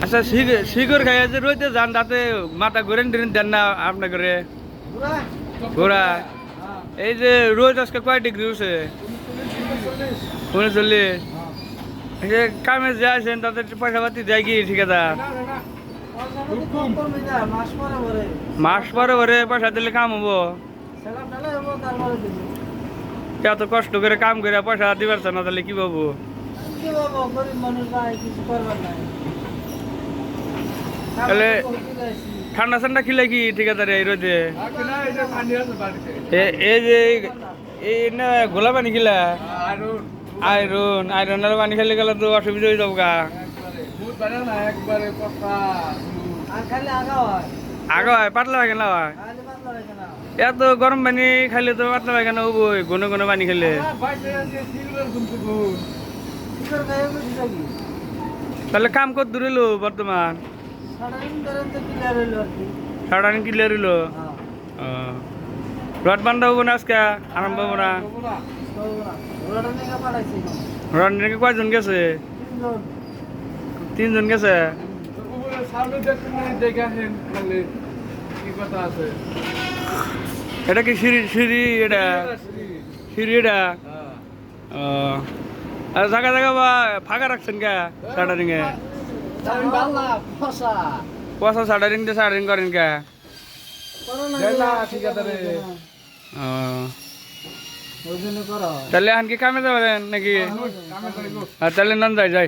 আচ্ছা শিকড় খাইয়া যে রইতে যান তাতে মাথা ঘুরেন টুরেন দেন না আপনার করে ঘোরা এই যে রোজ আজকে কয় ডিগ্রি উঠছে 39 এই যে কামে যে আসেন তাদের পয়সা পাতি যায় কি ঠিকাদার মাস পরে ভরে পয়সা দিলে কাম হবো এত কষ্ট করে কাম করে পয়সা দিবার না তাহলে কি পাবো তাহলে ঠান্ডা ঠান্ডা খিলে কি ঠিকাদার এই রোদে এই যে এই না গোলা পানি খিলা আয়রনের পানি খেলে গেলে তো অসুবিধা হয়ে যাবো গা আগা হয় পাতলা পায়খানা হয় এত গরম পানি খাইলে তো পাতলা পায়খানা হবই ঘন ঘন পানি খেলে তাহলে কাম কত দূর এলো বর্তমান সারাদিন ক্লিয়ার হইলো রড বান্ধা হবো না আজকে আরম্ভ হবো না রড নাকি কয়জন গেছে 3 জন গেছে এটা কি সিঁড়ি এটা সিঁড়ি এটা আর জায়গা জায়গা বা ফাঁকা রাখছেন কে সাটারিং এ পয়সা সাটারিং দিয়ে সাটারিং করেন কে তাহলে আনকি কামে যাবেন নাকি তাহলে নন যাই